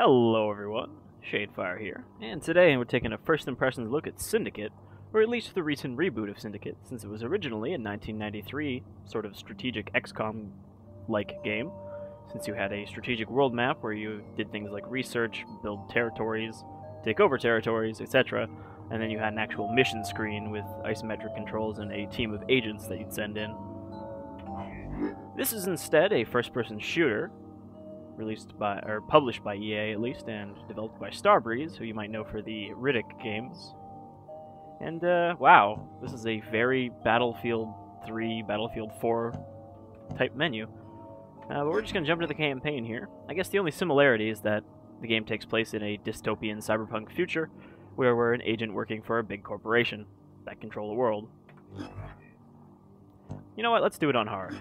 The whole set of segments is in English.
Hello everyone, Shadefire here, and today we're taking a first impressions look at Syndicate, or at least the recent reboot of Syndicate, since it was originally a 1993 sort of strategic XCOM-like game, since you had a strategic world map where you did things like research, build territories, take over territories, etc., and then you had an actual mission screen with isometric controls and a team of agents that you'd send in. This is instead a first-person shooter, published by EA at least, and developed by Starbreeze, who you might know for the Riddick games. And wow, this is a very Battlefield 3, Battlefield 4 type menu. But we're just going to jump into the campaign here. I guess the only similarity is that the game takes place in a dystopian cyberpunk future, where we're an agent working for a big corporation that control the world. You know what, let's do it on hard.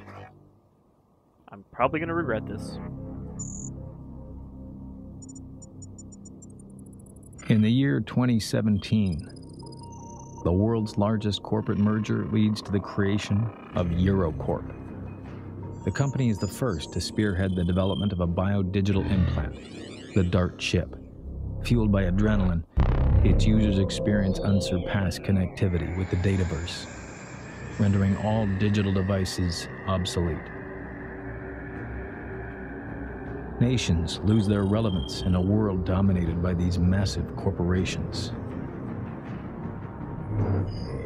I'm probably going to regret this. In the year 2017, the world's largest corporate merger leads to the creation of Eurocorp. The company is the first to spearhead the development of a biodigital implant, the DART chip. Fueled by adrenaline, its users experience unsurpassed connectivity with the dataverse, rendering all digital devices obsolete. Nations lose their relevance in a world dominated by these massive corporations.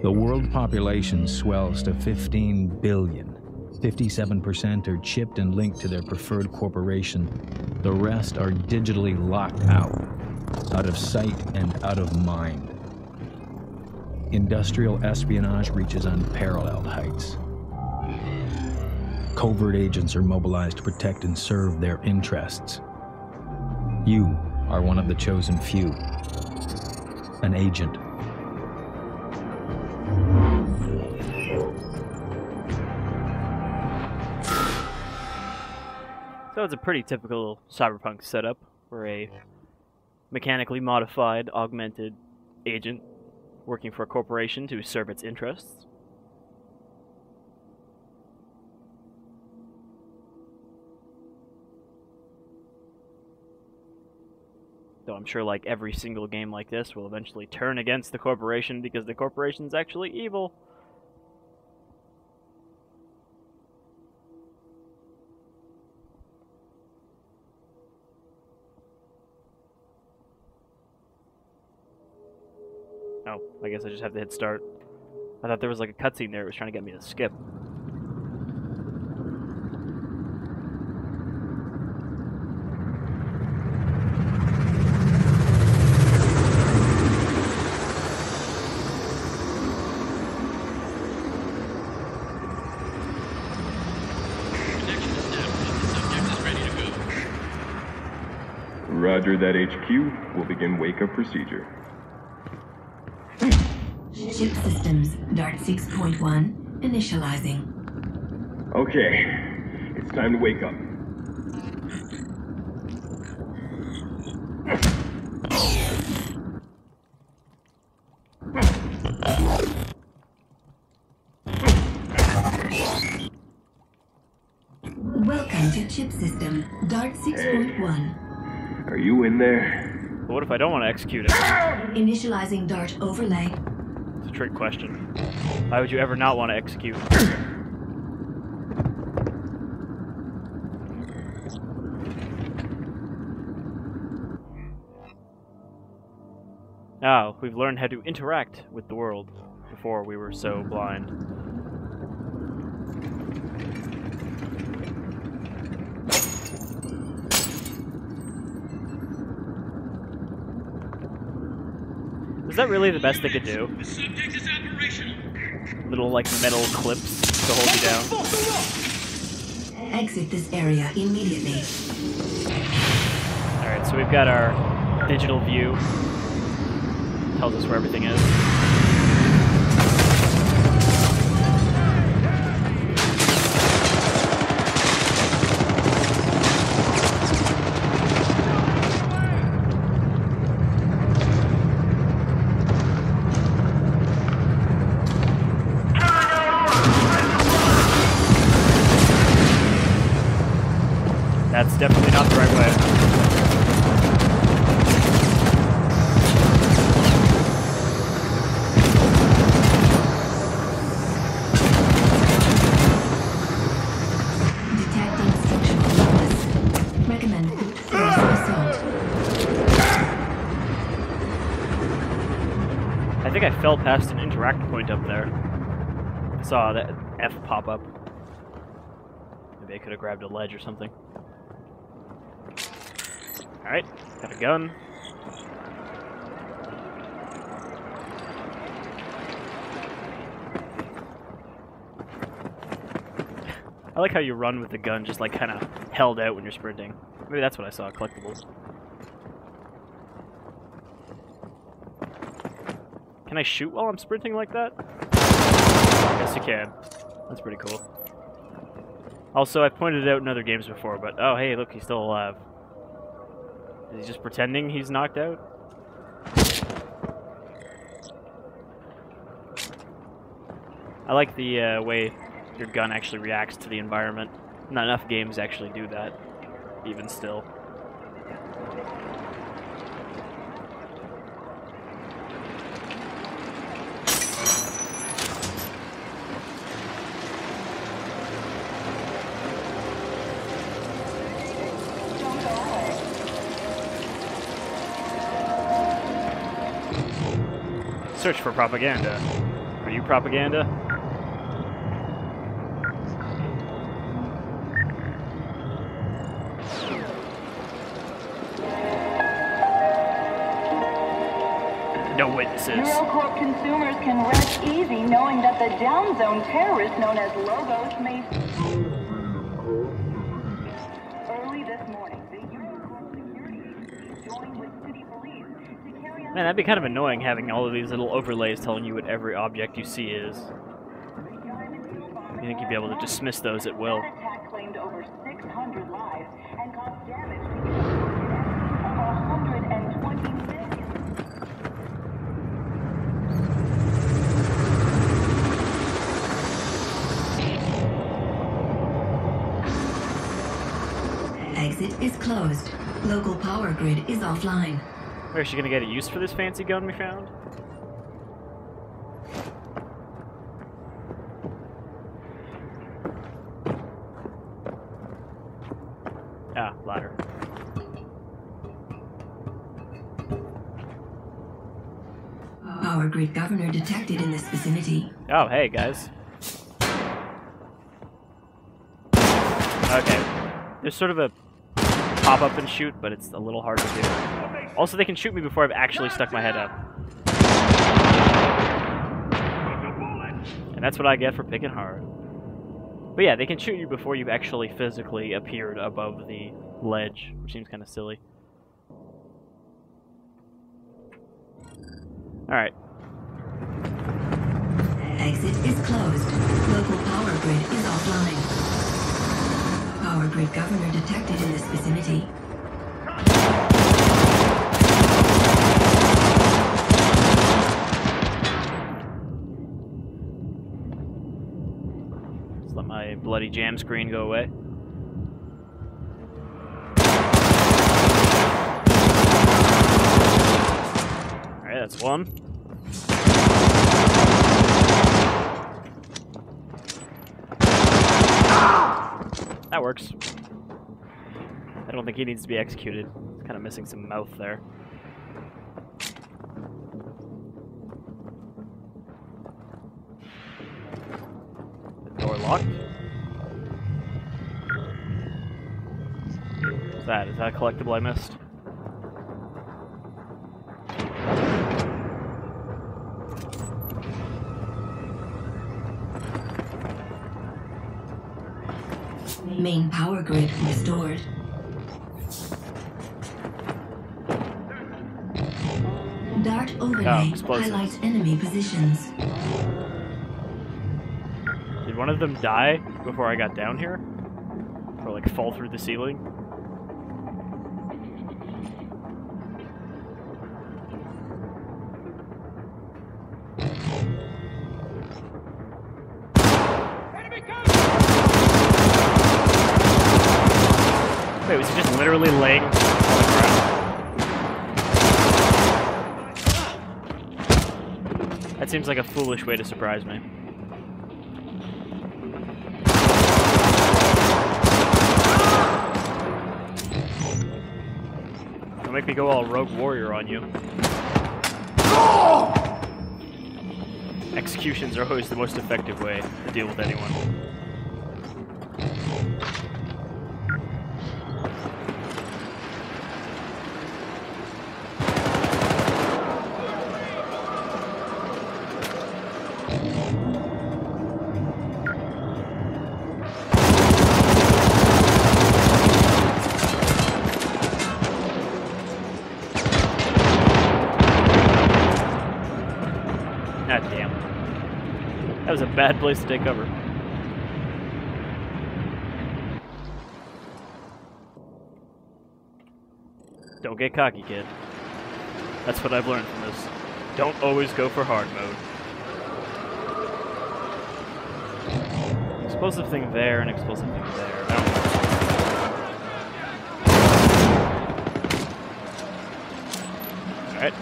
The world population swells to 15 billion. 57% are chipped and linked to their preferred corporation. The rest are digitally locked out of sight and out of mind. Industrial espionage reaches unparalleled heights. Covert agents are mobilized to protect and serve their interests. You are one of the chosen few, an agent. So it's a pretty typical cyberpunk setup. We're a mechanically modified, augmented agent working for a corporation to serve its interests. Though I'm sure like every single game like this will eventually turn against the corporation because the corporation's actually evil. Oh, I guess I just have to hit start. I thought there was like a cutscene there. It was trying to get me to skip. Roger that, HQ. We'll begin wake-up procedure. Ship systems, DART 6.1, initializing. Okay, it's time to wake up. Welcome to chip system, DART 6.1. Are you in there? But what if I don't want to execute it? Initializing DART overlay. It's a trick question. Why would you ever not want to execute? Now, we've learned how to interact with the world. Before we were so blind. Is that really the best they could do? Little, like, metal clips to hold you down. Exit this area immediately. Alright, so we've got our digital view. Tells us where everything is. That's definitely not the right way. I think I fell past an interact point up there. I saw that F pop up. Maybe I could have grabbed a ledge or something. Alright, got a gun. I like how you run with the gun just like kind of held out when you're sprinting. Maybe that's what I saw, collectibles. Can I shoot while I'm sprinting like that? Yes, you can. That's pretty cool. Also, I've pointed it out in other games before, but oh hey, look, he's still alive. Is he just pretending he's knocked out? I like the way your gun actually reacts to the environment. Not enough games actually do that, even still. Search for propaganda. Are you propaganda? No witnesses. Eurocorp consumers can rest easy knowing that the down zone terrorists known as Logos may... Early this morning, the Eurocorp security agency joined with city police to carry out... Man, that'd be kind of annoying having all of these little overlays telling you what every object you see is. You think you'd be able to dismiss those at will. That attack claimed over 600 lives and caused damage to the of 120 million. Exit is closed. Local power grid is offline. Where is she gonna get a use for this fancy gun we found? Ah, ladder. Power grid governor detected in this vicinity. Oh, hey guys. Okay. There's sort of a pop up and shoot, but it's a little hard to do. Also, they can shoot me before I've actually stuck my head up. And that's what I get for picking hard. But yeah, they can shoot you before you've actually physically appeared above the ledge, which seems kind of silly. Alright. Exit is closed. Local power grid is offline. Power grid governor detected in this vicinity. Just let my bloody jam screen go away. Alright, that's one. That works. I don't think he needs to be executed. He's kind of missing some mouth there. The door locked. What's that? Is that a collectible I missed? Main power grid restored. Dart overlay highlights enemy positions. Did one of them die before I got down here? Or like fall through the ceiling? Wait, was he just literally laying on the ground? That seems like a foolish way to surprise me. Don't make me go all Rogue Warrior on you. executions are always the most effective way to deal with anyone. God damn. That was a bad place to take cover. Don't get cocky, kid. That's what I've learned from this. Don't always go for hard mode. Explosive thing there and explosive thing there. I don't know. Alright.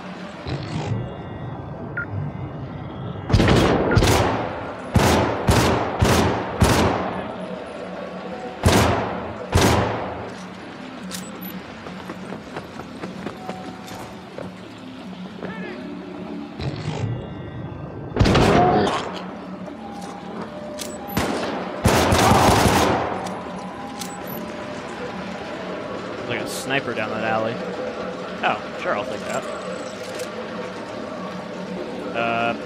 Like a sniper down that alley. Oh, sure, I'll take that.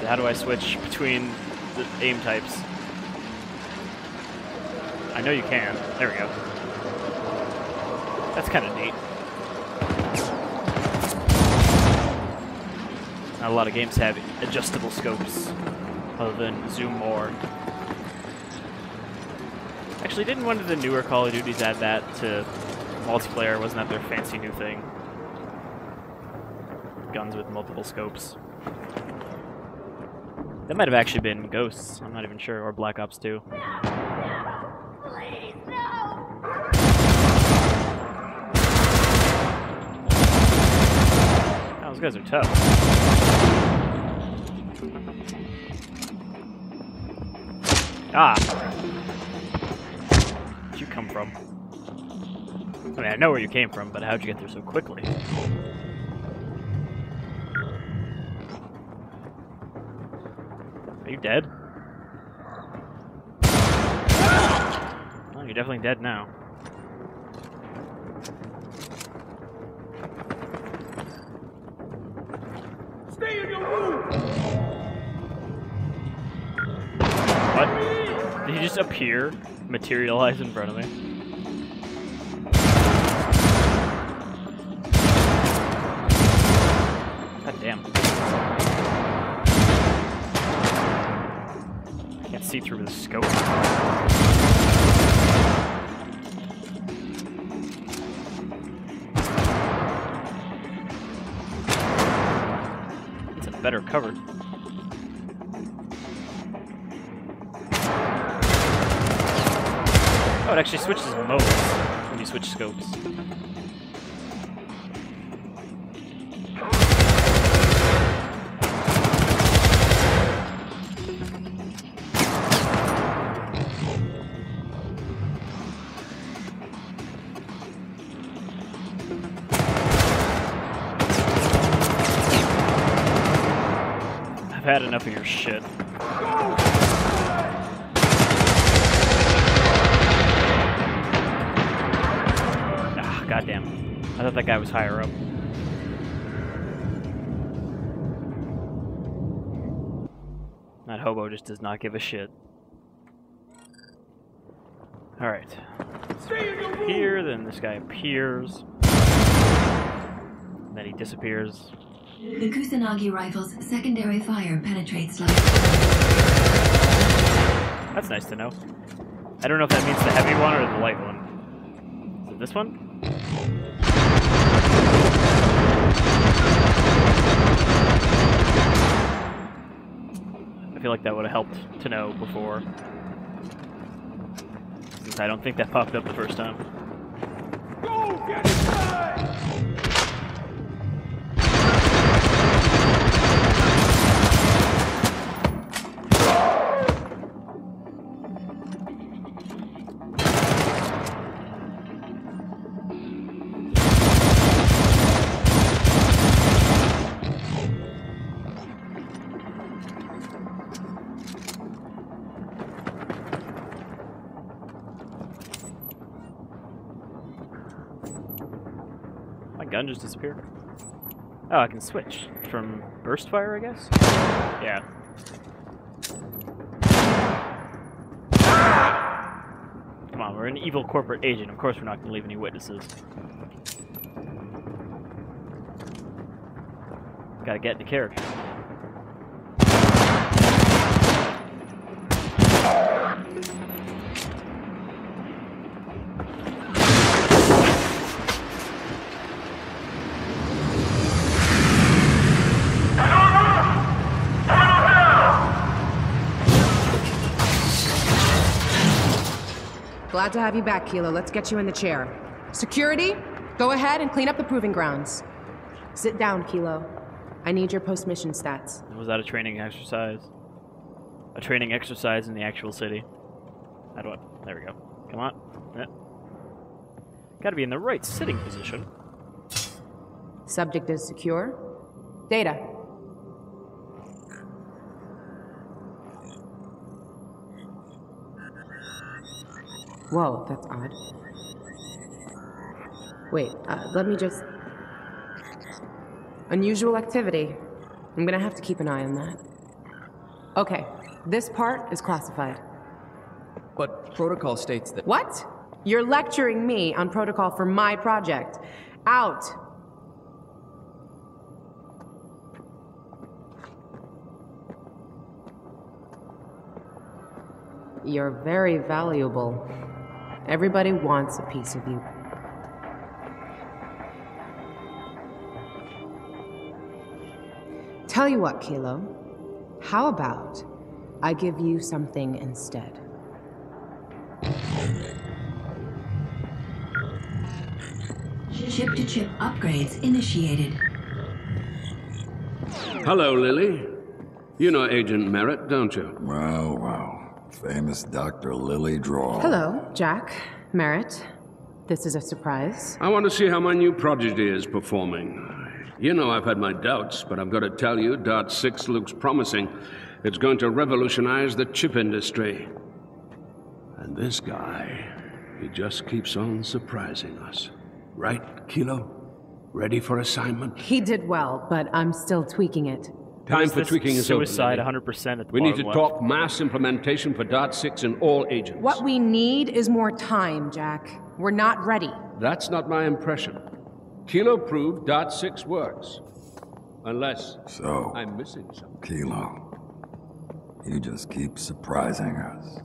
How do I switch between the aim types? I know you can. There we go. That's kind of neat. Not a lot of games have adjustable scopes, other than zoom more. Actually, didn't one of the newer Call of Duties add that to multiplayer? Wasn't that their fancy new thing? Guns with multiple scopes. That might have actually been Ghosts, I'm not even sure, or Black Ops 2. Please, no! Oh, those guys are tough. Ah! Where'd you come from? I mean, I know where you came from, but how'd you get there so quickly? Are you dead? Oh, you're definitely dead now. Stay in your room! What? Did he just appear, materialize in front of me? God damn. I can't see through the scope. It's a better cover. Oh, it actually switches modes when you switch scopes. I've had enough of your shit. Ah, goddamn. I thought that guy was higher up. That hobo just does not give a shit. Alright. Here, then this guy appears. Then he disappears. The Kusanagi rifle's secondary fire penetrates light. That's nice to know. I don't know if that means the heavy one or the light one. Is it this one? I feel like that would have helped to know before. Since I don't think that popped up the first time. Go get inside! gun just disappeared? Oh, I can switch from burst fire, I guess? Yeah. Come on, we're an evil corporate agent. Of course we're not going to leave any witnesses. Gotta get into character. Glad to have you back, Kilo. Let's get you in the chair. Security, go ahead and clean up the proving grounds. Sit down, Kilo. I need your post-mission stats. Was that a training exercise? A training exercise in the actual city? How do I... There we go. Come on. Yeah. Gotta be in the right sitting position. Subject is secure. Data. Whoa, that's odd. Wait, let me just... Unusual activity. I'm gonna have to keep an eye on that. Okay, this part is classified. But protocol states that... What? You're lecturing me on protocol for my project. Out! You're very valuable. Everybody wants a piece of you. Tell you what, Kilo. How about I give you something instead? Chip-to-chip upgrades initiated. Hello, Lily. You know Agent Merritt, don't you? Wow. Famous Dr. Lily Drawl. Hello, Jack. Merritt. This is a surprise. I want to see how my new prodigy is performing. You know I've had my doubts, but I've got to tell you, Dart 6 looks promising. It's going to revolutionize the chip industry. And this guy, he just keeps on surprising us. Right, Kilo? Ready for assignment? He did well, but I'm still tweaking it. Time for tweaking is over. Suicide 100% at the We need to bottom talk left. mass implementation for Dart 6 and all agents. What we need is more time, Jack. We're not ready. That's not my impression. Kilo proved Dart 6 works. Unless So, I'm missing something. Kilo, you just keep surprising us.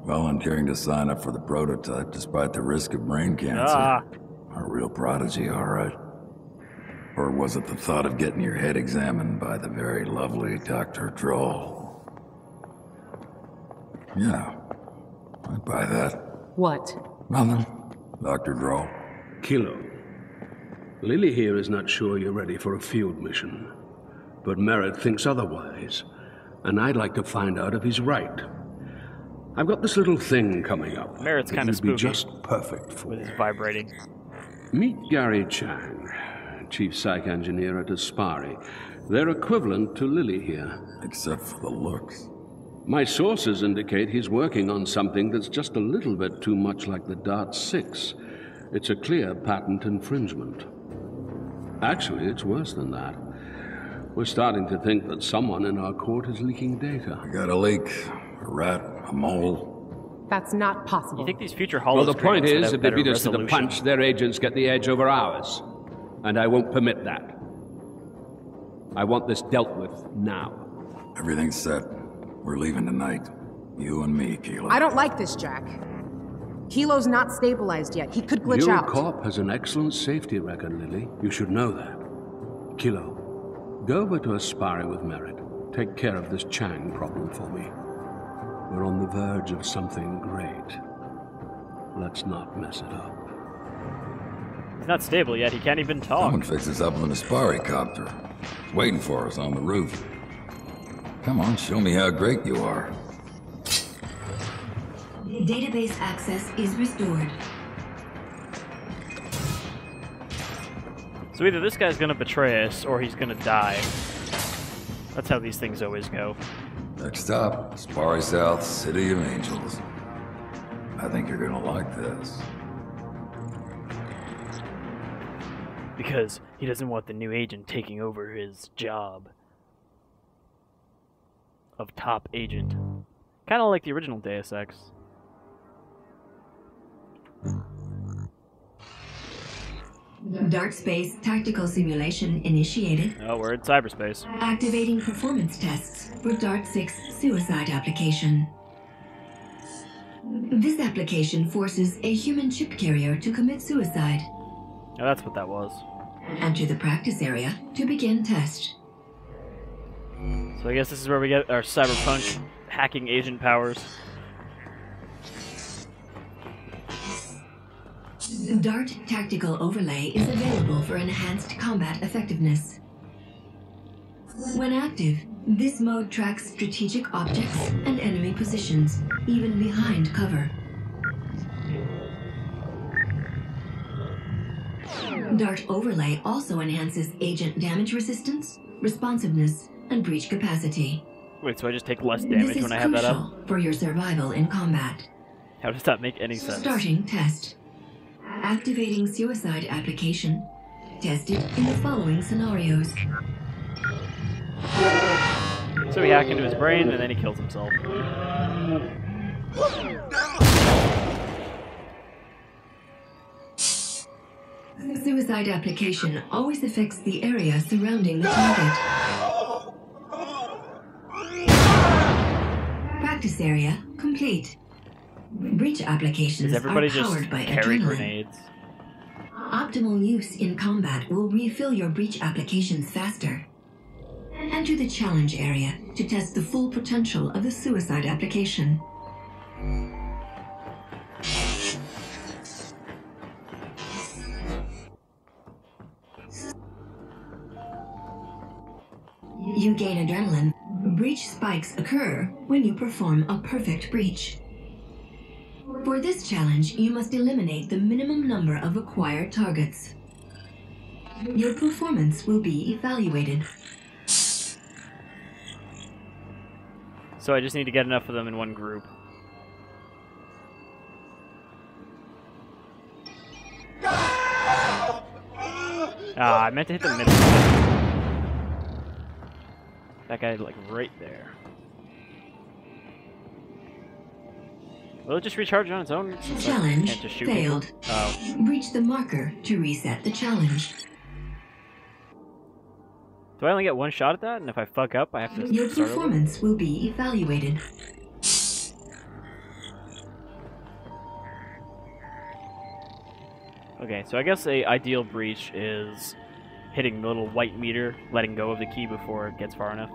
Volunteering to sign up for the prototype despite the risk of brain cancer. Ah. A real prodigy, all right. Or was it the thought of getting your head examined by the very lovely Dr. Droll? Yeah, I'd buy that. What? Nothing, Dr. Droll. Kilo, Lily here is not sure you're ready for a field mission. But Merritt thinks otherwise. And I'd like to find out if he's right. I've got this little thing coming up. Merritt's that kind of you'd be spooky just perfect for. with his vibrating. Meet Gary Chang, Chief Psych Engineer at Aspari. They're equivalent to Lily here. Except for the looks. My sources indicate he's working on something that's just a little bit too much like the Dart 6. It's a clear patent infringement. Actually, it's worse than that. We're starting to think that someone in our court is leaking data. I got a leak, a rat, a mole. That's not possible. You think these future Well, hollow the point screens would is, have if they better beat us to the resolution? punch, their agents get the edge over ours. And I won't permit that. I want this dealt with now. Everything's set. We're leaving tonight. You and me, Kilo. I don't like this, Jack. Kilo's not stabilized yet. He could glitch out. Eurocorp has an excellent safety record, Lily. You should know that. Kilo, go over to Aspari with Merritt. Take care of this Chang problem for me. We're on the verge of something great. Let's not mess it up. He's not stable yet. He can't even talk. Someone fixed us up with an Aspari copter. It's waiting for us on the roof. Come on, show me how great you are. Database access is restored. So either this guy's gonna betray us, or he's gonna die. That's how these things always go. Next stop, Aspari South, City of Angels. I think you're gonna like this. because he doesn't want the new agent taking over his job of top agent. Kind of like the original Deus Ex. Dark space tactical simulation initiated. Oh, we're in cyberspace. Activating performance tests for Dart 6 suicide application. This application forces a human chip carrier to commit suicide. Oh, that's what that was. Enter the practice area to begin test. So I guess this is where we get our cyberpunk hacking agent powers. Dart Tactical Overlay is available for enhanced combat effectiveness. When active, this mode tracks strategic objects and enemy positions, even behind cover. Dart Overlay also enhances agent damage resistance, responsiveness, and breach capacity. Wait, so I just take less damage when I have that up? This is crucial for your survival in combat. How does that make any sense? Starting test. Activating suicide application. Tested in the following scenarios. So we hack into his brain and then he kills himself. Suicide application always affects the area surrounding the target. Practice area complete. Breach applications are powered by adrenaline. Grenades? Optimal use in combat will refill your breach applications faster. Enter the challenge area to test the full potential of the suicide application. You gain adrenaline. Breach spikes occur when you perform a perfect breach. For this challenge, you must eliminate the minimum number of acquired targets. Your performance will be evaluated. So I just need to get enough of them in one group. Ah, I meant to hit the middle. That guy, like, right there. Will it just recharge on its own? Challenge just shoot failed. People? Oh. Reach the marker to reset the challenge. Do I only get one shot at that? And if I fuck up, I have to Your start performance will be evaluated. Okay, so I guess a ideal breach is hitting the little white meter, letting go of the key before it gets far enough.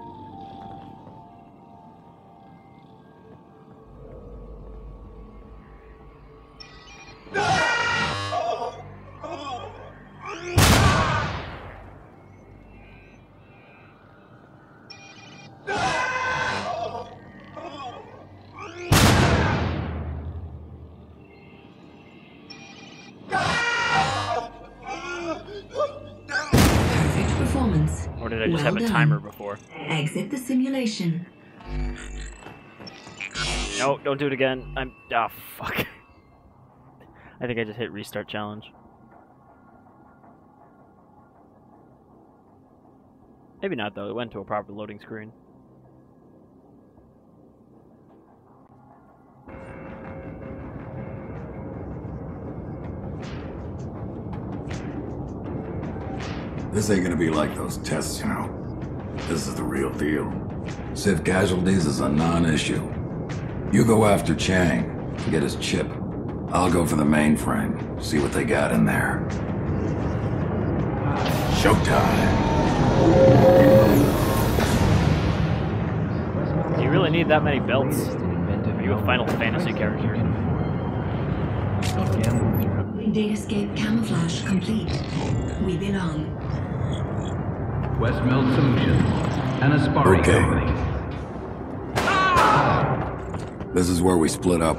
Or did I just have a timer before? Exit the simulation. No, don't do it again. Ah, fuck. I think I just hit restart challenge. Maybe not, though. It went to a proper loading screen. This ain't gonna be like those tests, you know. This is the real deal. Civ casualties is a non-issue. You go after Chang, and get his chip. I'll go for the mainframe, see what they got in there. Showtime! Do you really need that many belts? Are you a Final Fantasy character? Datascape camouflage complete. We belong. Westmelt Solutions, an Aspari company. This is where we split up.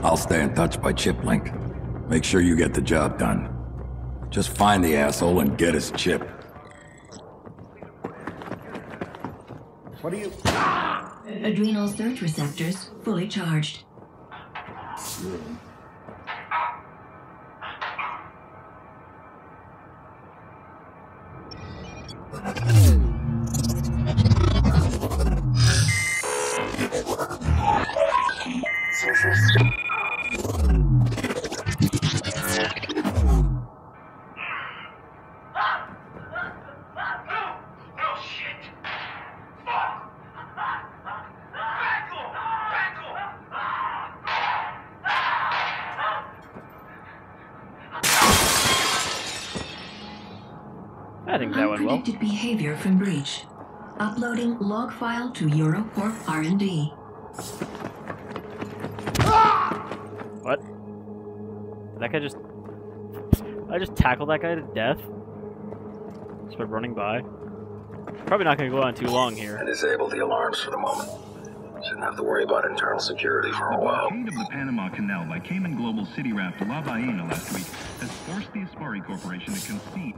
I'll stay in touch by chip link. Make sure you get the job done. Just find the asshole and get his chip. What are you... Adrenal surge receptors fully charged. Yeah. I think that went well. Unpredicted behavior from breach. Uploading log file to Eurocorp R&D. What? Did that guy just... I just tackled that guy to death? Just by running by? Probably not going to go on too long here. I disabled the alarms for the moment. Shouldn't have to worry about internal security for a while. The blockade of the Panama Canal by Cayman Global city raft La Ballena last week has forced the Aspari Corporation to concede.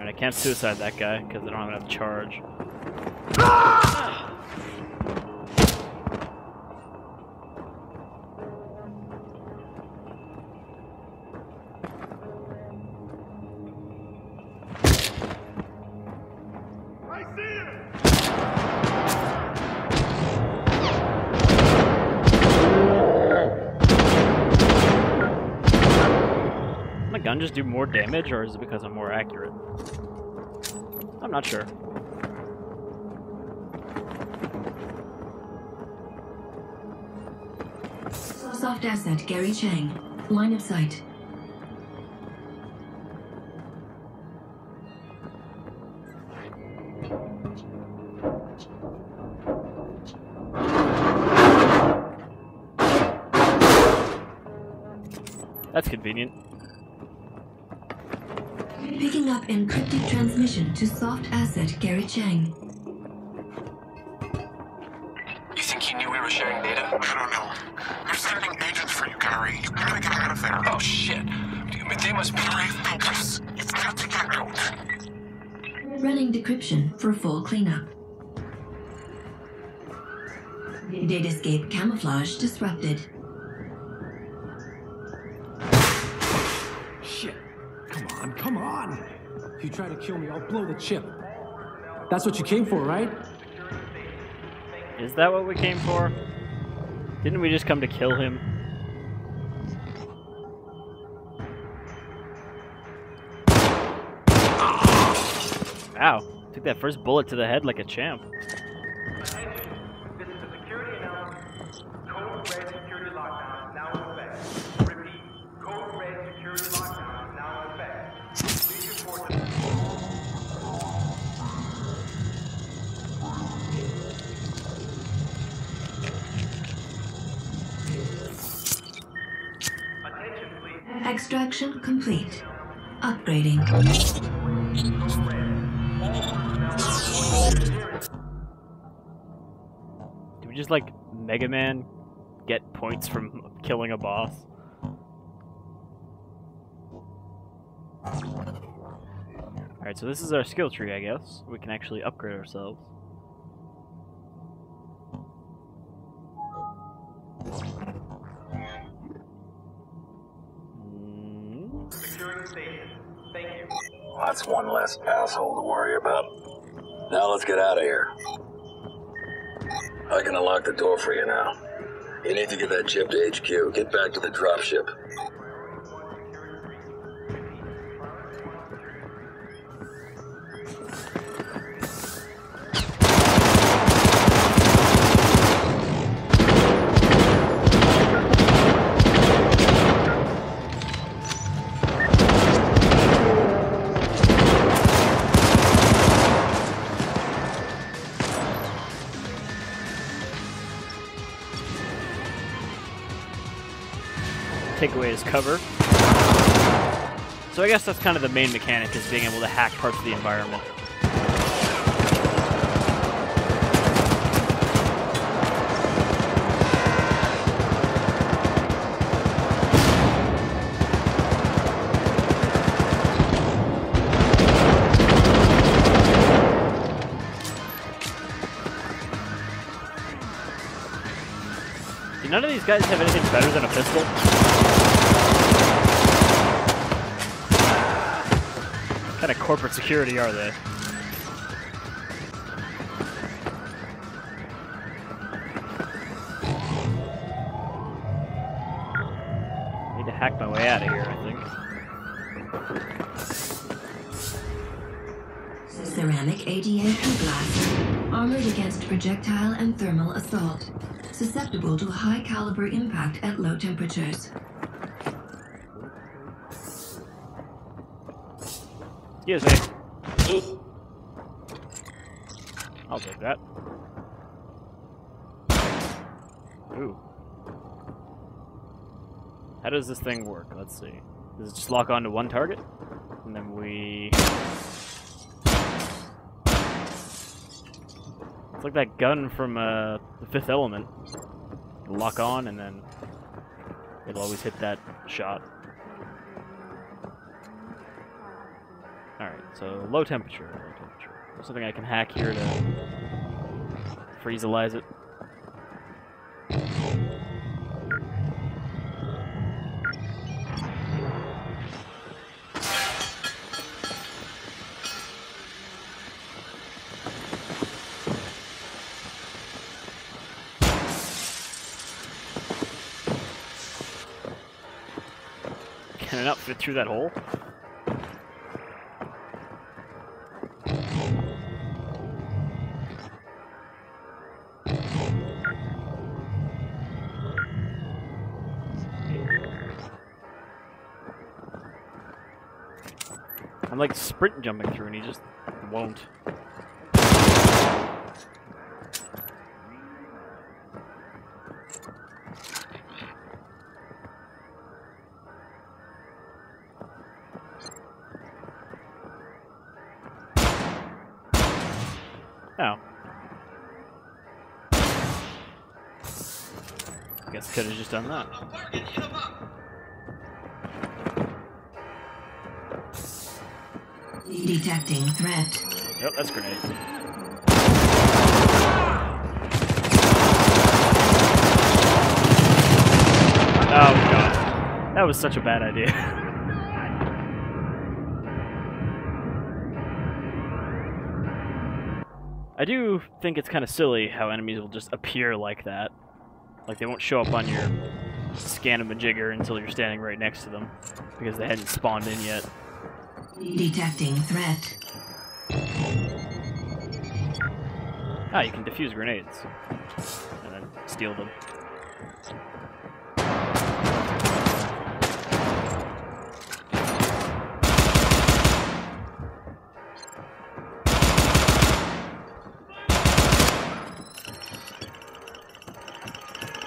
I can't suicide that guy because I don't have enough charge. I see him! Does my gun just do more damage, or is it because I'm more accurate? I'm not sure. Soft asset, Gary Chang. Line of sight. That's convenient. Picking up encrypted transmission to soft asset, Gary Chang. You think he knew we were sharing data? I don't know. They're sending agents for you, Gary. You gotta get out of there. Oh, shit. They must be... Focus. You've got to get out. Running decryption for full cleanup. Datascape camouflage disrupted. Shit. Come on. If you try to kill me, I'll blow the chip. That's what you came for, right? Is that what we came for? Didn't we just come to kill him? Ow. Took that first bullet to the head like a champ. This is a security announcement. Code red security lockdown is now in effect. Repeat, code red security lockdown is now in effect. Please report to... Attention, please. Extraction complete. Upgrading. Do we just like Mega Man get points from killing a boss? Alright, so this is our skill tree, I guess. We can actually upgrade ourselves. Securing station. Thank you. Well, that's one less asshole to worry about. Now let's get out of here. I can unlock the door for you now. You need to get that chip to HQ. Get back to the dropship. Take away his cover. So I guess that's kind of the main mechanic, is being able to hack parts of the environment. Do none of these guys have anything better than a pistol? What kind of corporate security are they? hack my way out of here, I think. Ceramic ADA glass, armored against projectile and thermal assault, susceptible to high caliber impact at low temperatures. Excuse me. I'll take that. Ooh. How does this thing work? Let's see. Does it just lock onto one target? And then we... It's like that gun from The Fifth Element. It'll lock on and then it'll always hit that shot. Alright, so low temperature. There's something I can hack here to freeze-alize it. Can it not fit through that hole? I'm like sprint jumping through and he just won't. Oh. I guess I could have just done that. Detecting threat. Yep, that's grenade. Oh god. That was such a bad idea. I do think it's kind of silly how enemies will just appear like that. Like they won't show up on your scan-a-majigger until you're standing right next to them, because they hadn't spawned in yet. Detecting threat. Ah, you can defuse grenades. And then steal them.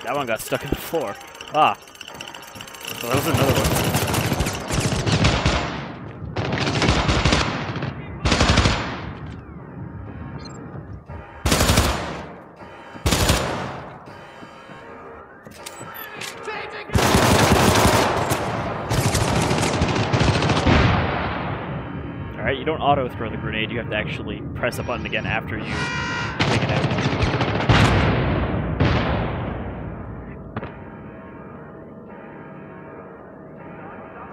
That one got stuck in the floor. Ah. So that was another one. Alright, you don't auto throw the grenade, you have to actually press a button again after you take it out.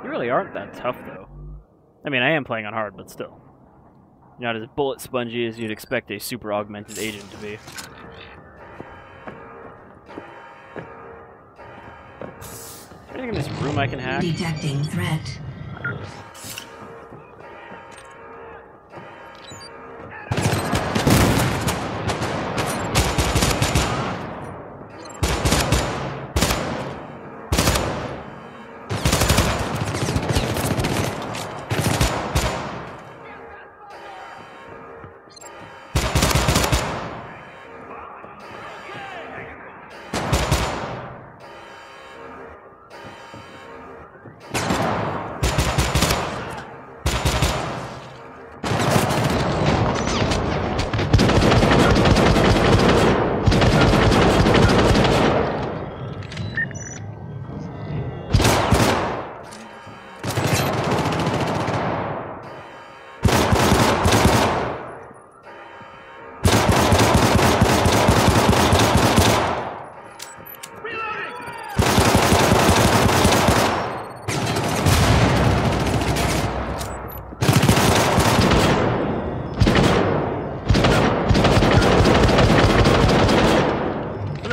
You really aren't that tough, though. I mean, I am playing on hard, but still. You're not as bullet spongy as you'd expect a super augmented agent to be. Anything in this room I can hack? Detecting threat.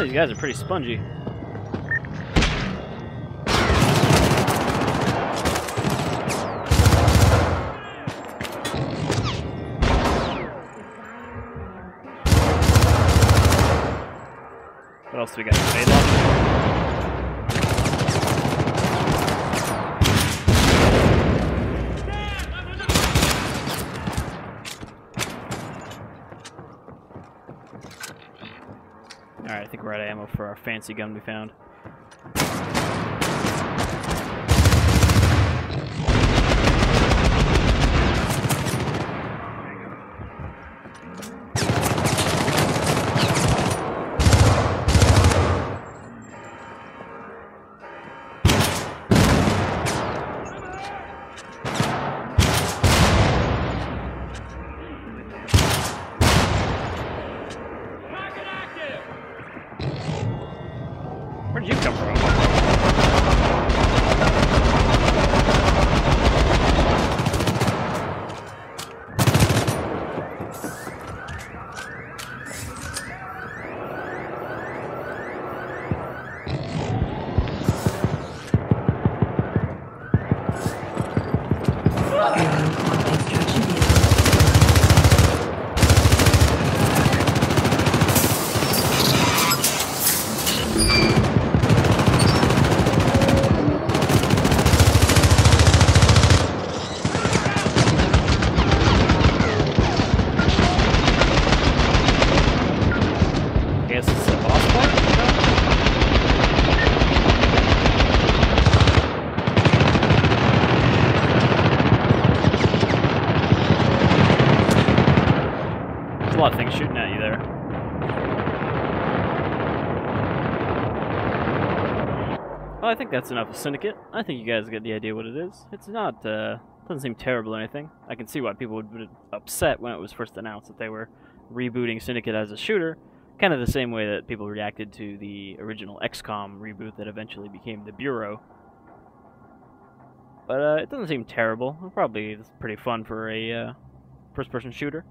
These guys are pretty spongy. What else do we got? Grenade launcher? Alright, I think we're out of ammo for our fancy gun we found. Where did you come from? A lot of things shooting at you there. Well, I think that's enough of Syndicate. I think you guys get the idea what it is. It's not, doesn't seem terrible or anything. I can see why people would be upset when it was first announced that they were rebooting Syndicate as a shooter, kind of the same way that people reacted to the original XCOM reboot that eventually became the Bureau. But it doesn't seem terrible. Probably it's pretty fun for a first-person shooter.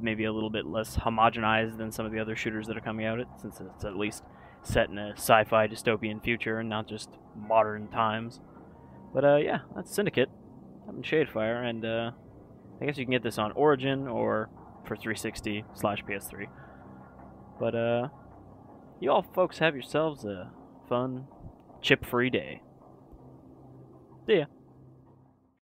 Maybe a little bit less homogenized than some of the other shooters that are coming out, since it's at least set in a sci-fi dystopian future and not just modern times. But yeah, that's Syndicate. I'm in Shadefire, and I guess you can get this on Origin or for 360/PS3. But you all folks have yourselves a fun, chip-free day. See ya.